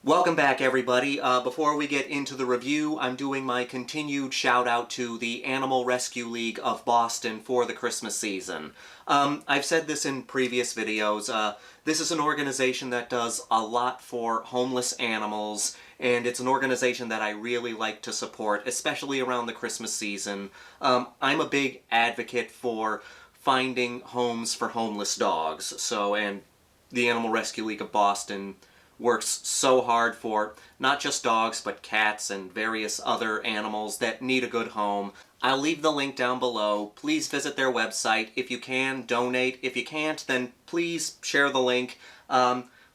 Welcome back, everybody. Before we get into the review, I'm doing my continued shout-out to the Animal Rescue League of Boston for the Christmas season. I've said this in previous videos. This is an organization that does a lot for homeless animals, and it's an organization that I really like to support, especially around the Christmas season. I'm a big advocate for finding homes for homeless dogs, and the Animal Rescue League of Boston works so hard for not just dogs, but cats and various other animals that need a good home. I'll leave the link down below. Please visit their website. If you can, donate. If you can't, then please share the link.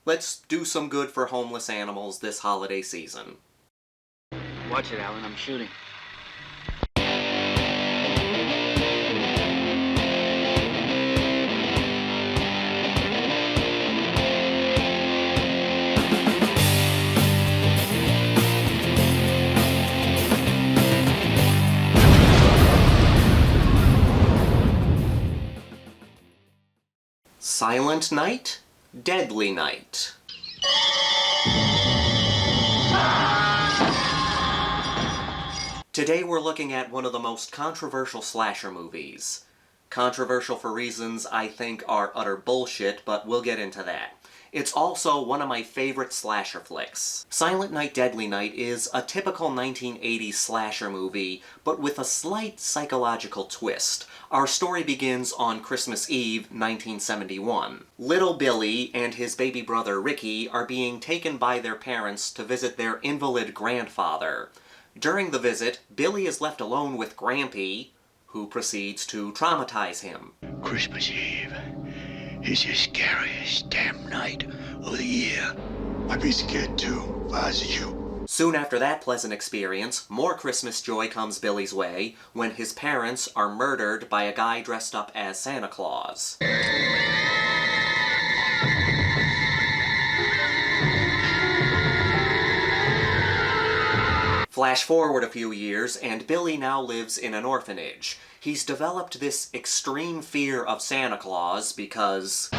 Let's do some good for homeless animals this holiday season. Watch it, Alan. I'm shooting. Silent Night, Deadly Night. Today we're looking at one of the most controversial slasher movies. Controversial for reasons I think are utter bullshit, but we'll get into that. It's also one of my favorite slasher flicks. Silent Night, Deadly Night is a typical 1980s slasher movie, but with a slight psychological twist. Our story begins on Christmas Eve, 1971. Little Billy and his baby brother Ricky are being taken by their parents to visit their invalid grandfather. During the visit, Billy is left alone with Grampy, who proceeds to traumatize him. Christmas Eve is the scariest damn night of the year. I'd be scared too, if I was you. Soon after that pleasant experience, more Christmas joy comes Billy's way when his parents are murdered by a guy dressed up as Santa Claus. Flash forward a few years, and Billy now lives in an orphanage. He's developed this extreme fear of Santa Claus because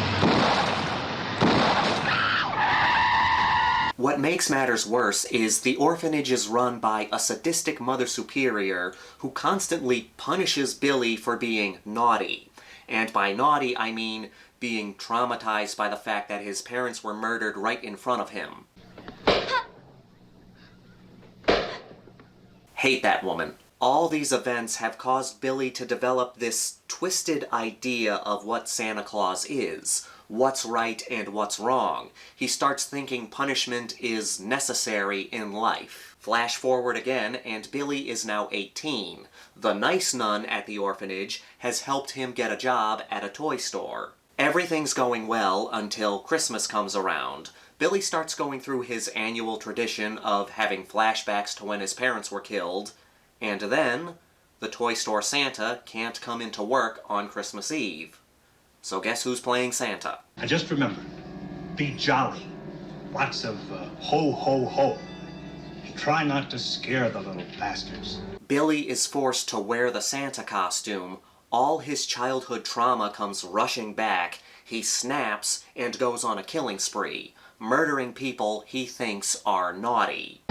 what makes matters worse is the orphanage is run by a sadistic Mother Superior who constantly punishes Billy for being naughty. And by naughty, I mean being traumatized by the fact that his parents were murdered right in front of him. Hate that woman. All these events have caused Billy to develop this twisted idea of what Santa Claus is, what's right and what's wrong. He starts thinking punishment is necessary in life. Flash forward again, and Billy is now 18. The nice nun at the orphanage has helped him get a job at a toy store. Everything's going well until Christmas comes around. Billy starts going through his annual tradition of having flashbacks to when his parents were killed, and then the toy store Santa can't come into work on Christmas Eve. So guess who's playing Santa? And just remember, be jolly. Lots of ho, ho, ho. And try not to scare the little bastards. Billy is forced to wear the Santa costume. All his childhood trauma comes rushing back. He snaps and goes on a killing spree, murdering people he thinks are naughty.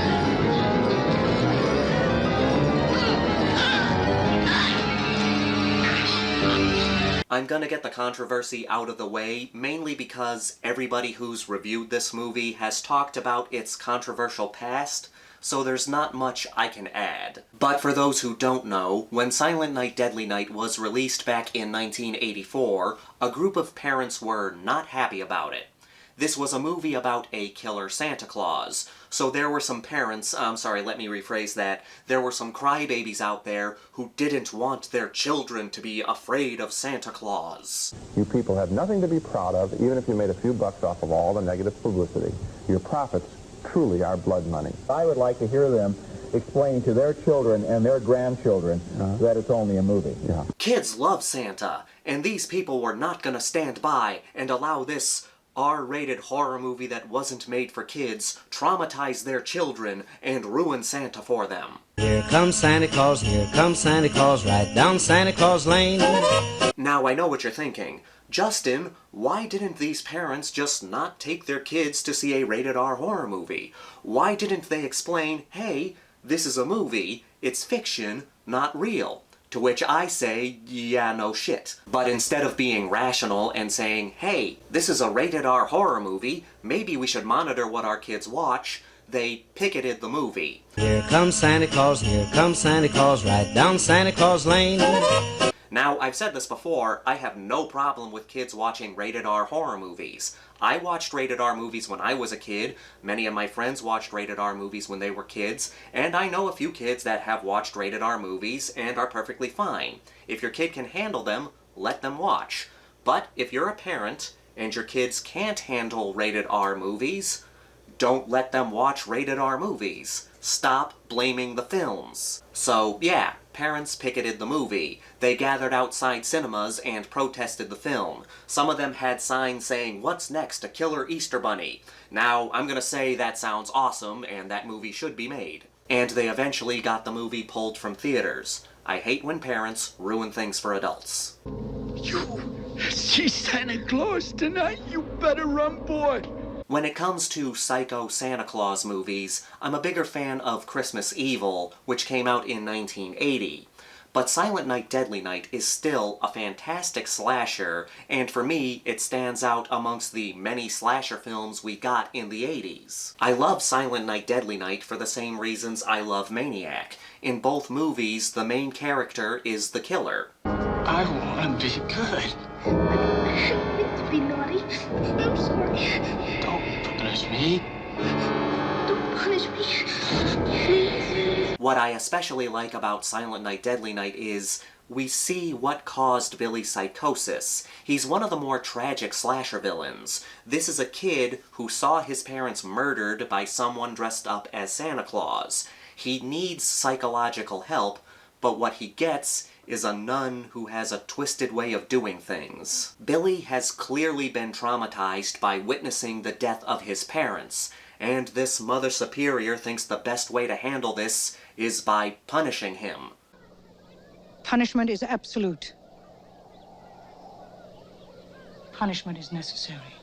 I'm gonna get the controversy out of the way, mainly because everybody who's reviewed this movie has talked about its controversial past, so there's not much I can add. But for those who don't know, when Silent Night, Deadly Night was released back in 1984, a group of parents were not happy about it. This was a movie about a killer Santa Claus, so there were some parents, let me rephrase that, there were some crybabies out there who didn't want their children to be afraid of Santa Claus. You people have nothing to be proud of, even if you made a few bucks off of all the negative publicity. Your profits truly are blood money. I would like to hear them explain to their children and their grandchildren that it's only a movie. Yeah. Kids love Santa, and these people were not gonna stand by and allow this R-rated horror movie that wasn't made for kids traumatize their children and ruin Santa for them. Here comes Santa Claus, right down Santa Claus Lane. Now I know what you're thinking. Justin, why didn't these parents just not take their kids to see a rated R horror movie? Why didn't they explain, hey, this is a movie, it's fiction, not real? To which I say, yeah, no shit. But instead of being rational and saying, hey, this is a rated R horror movie, maybe we should monitor what our kids watch, they picketed the movie. Here comes Santa Claus, right down Santa Claus Lane. Now, I've said this before, I have no problem with kids watching rated R horror movies. I watched rated R movies when I was a kid, many of my friends watched rated R movies when they were kids, and I know a few kids that have watched rated R movies and are perfectly fine. If your kid can handle them, let them watch. But if you're a parent and your kids can't handle rated R movies, don't let them watch rated R movies. Stop blaming the films. So, yeah, parents picketed the movie. They gathered outside cinemas and protested the film. Some of them had signs saying, "What's next? A killer Easter bunny." Now, I'm gonna say that sounds awesome, and that movie should be made. And they eventually got the movie pulled from theaters. I hate when parents ruin things for adults. You see Santa Claus tonight? You better run, boy. When it comes to psycho Santa Claus movies, I'm a bigger fan of Christmas Evil, which came out in 1980. But Silent Night, Deadly Night is still a fantastic slasher, and for me, it stands out amongst the many slasher films we got in the 80s. I love Silent Night, Deadly Night for the same reasons I love Maniac. In both movies, the main character is the killer. I want to be good. I meant to be naughty. I'm sorry. Don't punish me. Don't punish me. Please. What I especially like about Silent Night, Deadly Night is we see what caused Billy's psychosis. He's one of the more tragic slasher villains. This is a kid who saw his parents murdered by someone dressed up as Santa Claus. He needs psychological help, but what he gets is a nun who has a twisted way of doing things. Billy has clearly been traumatized by witnessing the death of his parents, and this Mother Superior thinks the best way to handle this is by punishing him. Punishment is absolute. Punishment is necessary.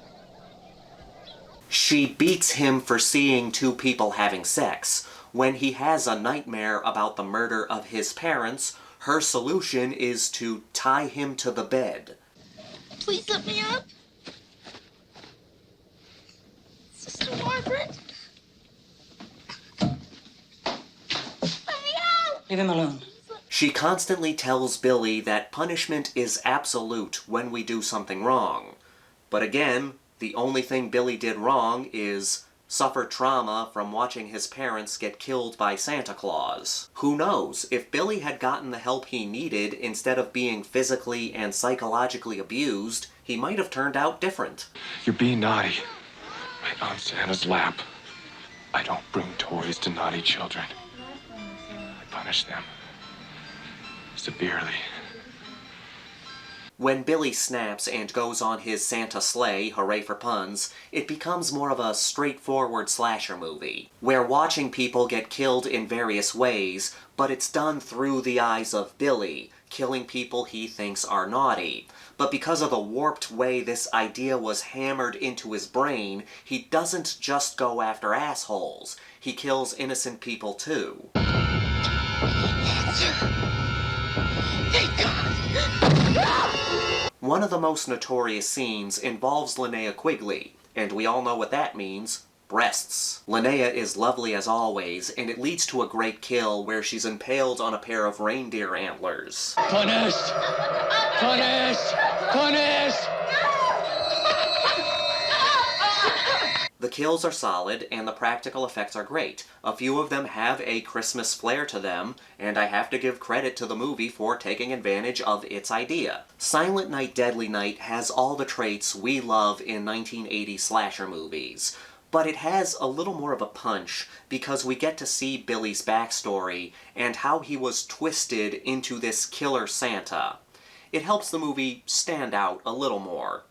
She beats him for seeing two people having sex. When he has a nightmare about the murder of his parents, her solution is to tie him to the bed. Please let me up. Sister Margaret. Let me out. Leave him alone. She constantly tells Billy that punishment is absolute when we do something wrong. But again, the only thing Billy did wrong is suffer trauma from watching his parents get killed by Santa Claus. Who knows, if Billy had gotten the help he needed instead of being physically and psychologically abused, he might have turned out different. You're being naughty. Right on Santa's lap. I don't bring toys to naughty children. I punish them severely. When Billy snaps and goes on his Santa sleigh, hooray for puns, it becomes more of a straightforward slasher movie. We're watching people get killed in various ways, but it's done through the eyes of Billy, killing people he thinks are naughty. But because of the warped way this idea was hammered into his brain, he doesn't just go after assholes. He kills innocent people too. Thank God. One of the most notorious scenes involves Linnea Quigley, and we all know what that means. Breasts. Linnea is lovely as always, and it leads to a great kill where she's impaled on a pair of reindeer antlers. Punished! Punished! Punished! The kills are solid, and the practical effects are great. A few of them have a Christmas flair to them, and I have to give credit to the movie for taking advantage of its idea. Silent Night, Deadly Night has all the traits we love in 1980 slasher movies, but it has a little more of a punch because we get to see Billy's backstory and how he was twisted into this killer Santa. It helps the movie stand out a little more.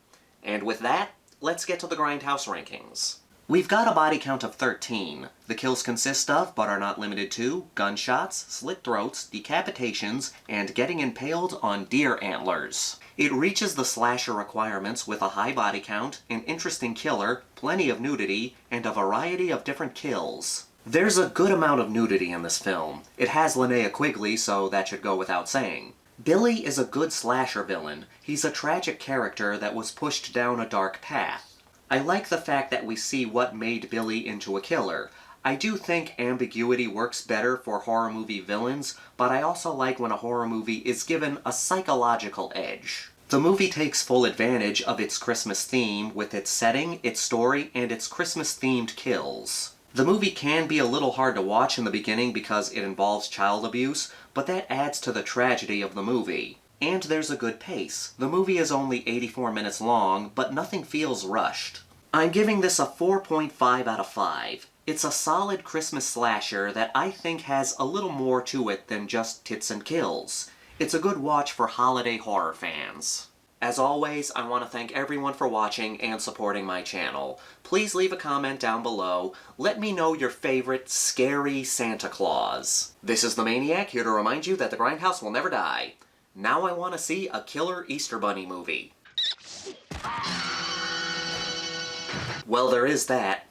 And with that, let's get to the Grindhouse rankings. We've got a body count of 13. The kills consist of, but are not limited to, gunshots, slit throats, decapitations, and getting impaled on deer antlers. It reaches the slasher requirements with a high body count, an interesting killer, plenty of nudity, and a variety of different kills. There's a good amount of nudity in this film. It has Linnea Quigley, so that should go without saying. Billy is a good slasher villain. He's a tragic character that was pushed down a dark path. I like the fact that we see what made Billy into a killer. I do think ambiguity works better for horror movie villains, but I also like when a horror movie is given a psychological edge. The movie takes full advantage of its Christmas theme with its setting, its story, and its Christmas-themed kills. The movie can be a little hard to watch in the beginning because it involves child abuse, but that adds to the tragedy of the movie. And there's a good pace. The movie is only 84 minutes long, but nothing feels rushed. I'm giving this a 4.5 out of 5. It's a solid Christmas slasher that I think has a little more to it than just tits and kills. It's a good watch for holiday horror fans. As always, I want to thank everyone for watching and supporting my channel. Please leave a comment down below. Let me know your favorite scary Santa Claus. This is the Maniac, here to remind you that the Grindhouse will never die. Now I want to see a killer Easter Bunny movie. Well, there is that.